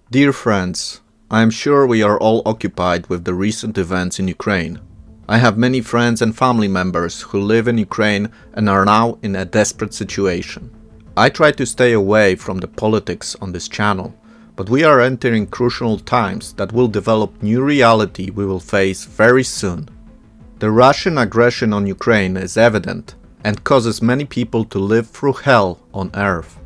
Dear friends, I am sure we are all occupied with the recent events in Ukraine. I have many friends and family members who live in Ukraine and are now in a desperate situation. I try to stay away from the politics on this channel, but we are entering crucial times that will develop new reality we will face very soon. The Russian aggression on Ukraine is evident and causes many people to live through hell on earth.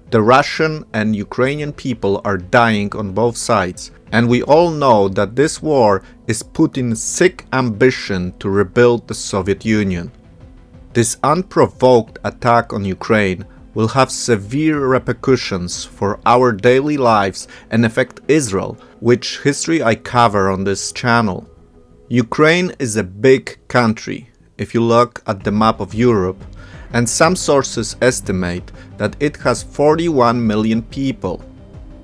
The Russian and Ukrainian people are dying on both sides, and we all know that this war is Putin's sick ambition to rebuild the Soviet Union. This unprovoked attack on Ukraine will have severe repercussions for our daily lives and affect Israel, which history I cover on this channel. Ukraine is a big country, if you look at the map of Europe, and some sources estimate that it has 41 million people.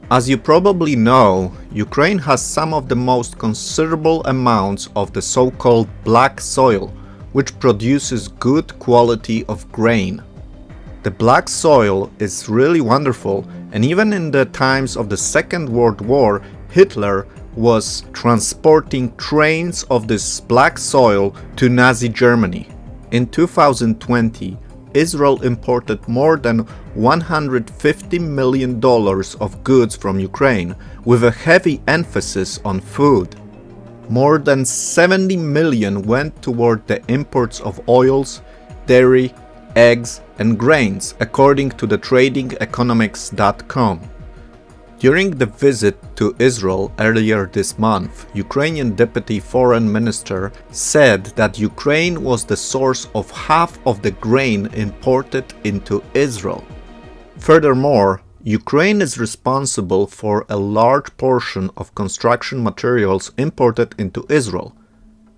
As you probably know, Ukraine has some of the most considerable amounts of the so-called black soil, which produces good quality of grain. The black soil is really wonderful, and even in the times of the Second World War, Hitler was transporting trains of this black soil to Nazi Germany. In 2020, Israel imported more than $150 million of goods from Ukraine, with a heavy emphasis on food. More than 70 million went toward the imports of oils, dairy, eggs, and grains, according to the tradingeconomics.com. During the visit to Israel earlier this month, Ukrainian Deputy Foreign Minister said that Ukraine was the source of half of the grain imported into Israel. Furthermore, Ukraine is responsible for a large portion of construction materials imported into Israel.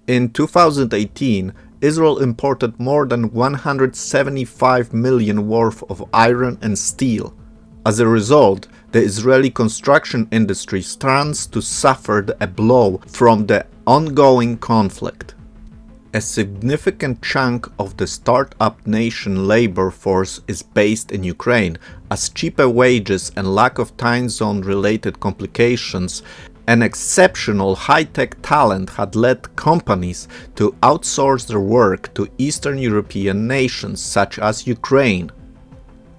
In 2018, Israel imported more than 175 million worth of iron and steel. As a result, the Israeli construction industry stands to suffer a blow from the ongoing conflict. A significant chunk of the startup nation labor force is based in Ukraine, as cheaper wages and lack of time zone related complications and exceptional high-tech talent had led companies to outsource their work to Eastern European nations such as Ukraine.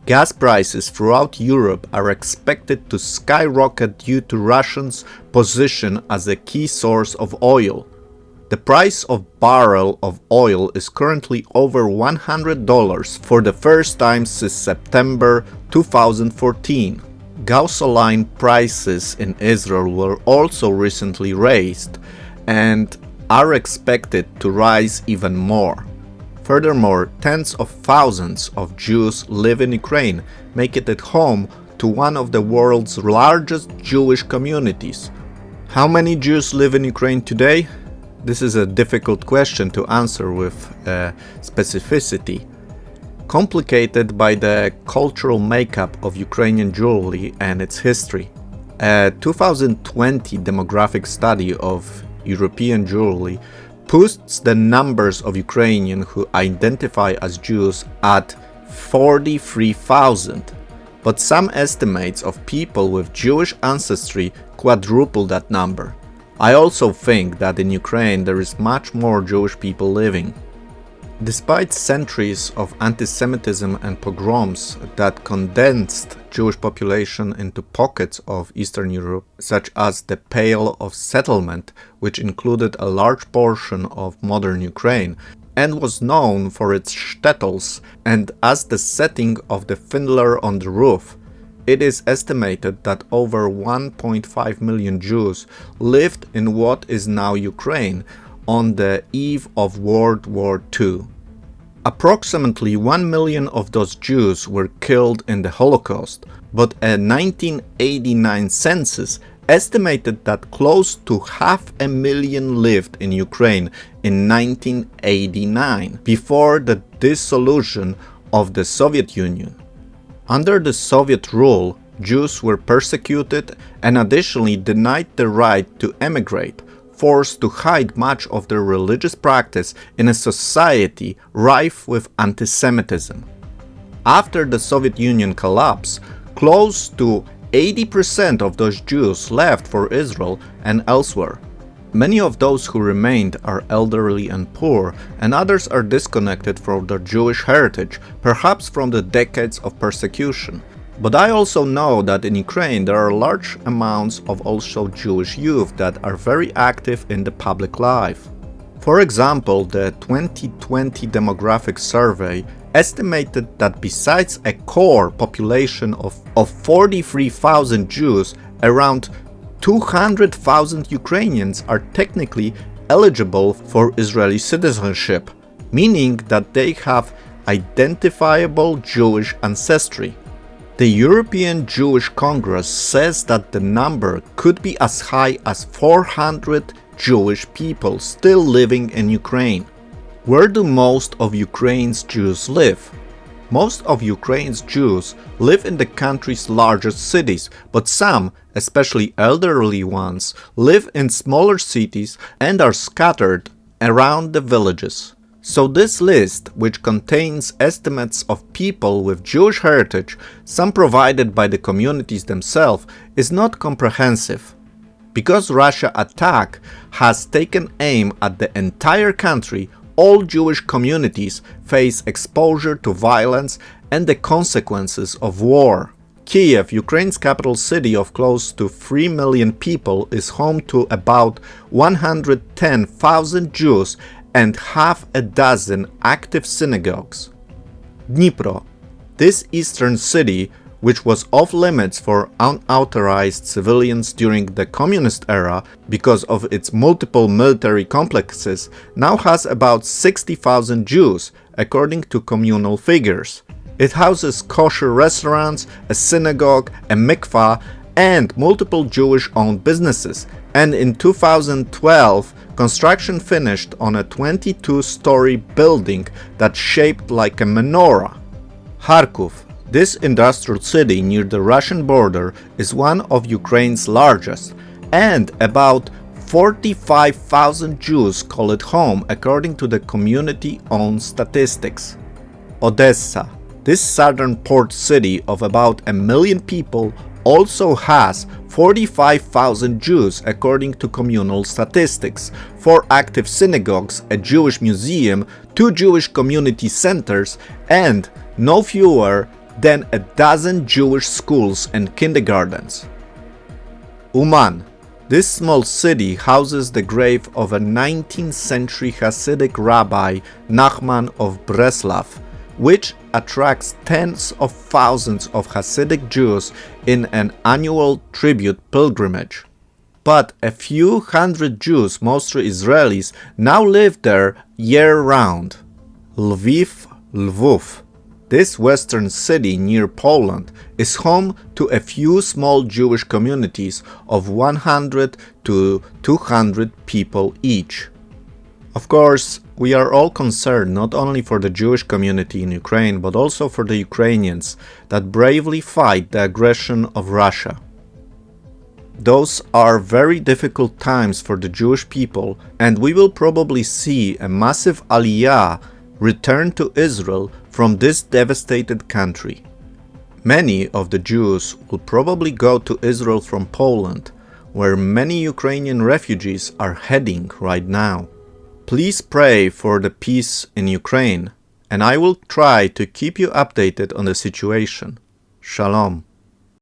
Gas prices throughout Europe are expected to skyrocket due to Russia's position as a key source of oil. The price of a barrel of oil is currently over $100 for the first time since September 2014. Gasoline prices in Israel were also recently raised and are expected to rise even more. Furthermore, tens of thousands of Jews live in Ukraine, making it home to one of the world's largest Jewish communities. How many Jews live in Ukraine today? This is a difficult question to answer with specificity, complicated by the cultural makeup of Ukrainian Jewry and its history. A 2020 demographic study of European Jewry puts the numbers of Ukrainians who identify as Jews at 43,000, but some estimates of people with Jewish ancestry quadruple that number. I also think that in Ukraine there is much more Jewish people living. Despite centuries of anti-Semitism and pogroms that condensed Jewish population into pockets of Eastern Europe, such as the Pale of Settlement, which included a large portion of modern Ukraine, and was known for its shtetls and as the setting of the Fiddler on the Roof, it is estimated that over 1.5 million Jews lived in what is now Ukraine on the eve of World War II. Approximately 1 million of those Jews were killed in the Holocaust, but a 1989 census estimated that close to 500,000 lived in Ukraine in 1989, before the dissolution of the Soviet Union. Under the Soviet rule, Jews were persecuted and additionally denied the right to emigrate, forced to hide much of their religious practice in a society rife with anti-Semitism. After the Soviet Union collapse, close to 80% of those Jews left for Israel and elsewhere. Many of those who remained are elderly and poor, and others are disconnected from their Jewish heritage, perhaps from the decades of persecution. But I also know that in Ukraine there are large amounts of also Jewish youth that are very active in the public life. For example, the 2020 demographic survey estimated that besides a core population of 43,000 Jews, around 200,000 Ukrainians are technically eligible for Israeli citizenship, meaning that they have identifiable Jewish ancestry. The European Jewish Congress says that the number could be as high as 400 Jewish people still living in Ukraine. Where do most of Ukraine's Jews live? Most of Ukraine's Jews live in the country's largest cities, but some, especially elderly ones, live in smaller cities and are scattered around the villages. So this list, which contains estimates of people with Jewish heritage, some provided by the communities themselves, is not comprehensive. Because Russia's attack has taken aim at the entire country, all Jewish communities face exposure to violence and the consequences of war. Kiev, Ukraine's capital city of close to 3 million people, is home to about 110,000 Jews and half a dozen active synagogues. Dnipro, this eastern city, which was off limits for unauthorized civilians during the communist era because of its multiple military complexes, now has about 60,000 Jews, according to communal figures. It houses kosher restaurants, a synagogue, a mikvah, and multiple Jewish-owned businesses, and in 2012, construction finished on a 22-story building that's shaped like a menorah. Kharkiv, this industrial city near the Russian border, is one of Ukraine's largest, and about 45,000 Jews call it home according to the community-owned statistics. Odessa, this southern port city of about 1 million people, also has 45,000 Jews according to communal statistics, 4 active synagogues, a Jewish museum, 2 Jewish community centers, and no fewer than a dozen Jewish schools and kindergartens. Uman, this small city houses the grave of a 19th century Hasidic rabbi Nachman of Breslav, which attracts tens of thousands of Hasidic Jews in an annual tribute pilgrimage. But a few hundred Jews, mostly Israelis, now live there year-round. Lviv, this western city near Poland, is home to a few small Jewish communities of 100 to 200 people each. Of course, we are all concerned not only for the Jewish community in Ukraine, but also for the Ukrainians that bravely fight the aggression of Russia. Those are very difficult times for the Jewish people, and we will probably see a massive aliyah return to Israel from this devastated country. Many of the Jews will probably go to Israel from Poland, where many Ukrainian refugees are heading right now. Please pray for the peace in Ukraine, and I will try to keep you updated on the situation. Shalom.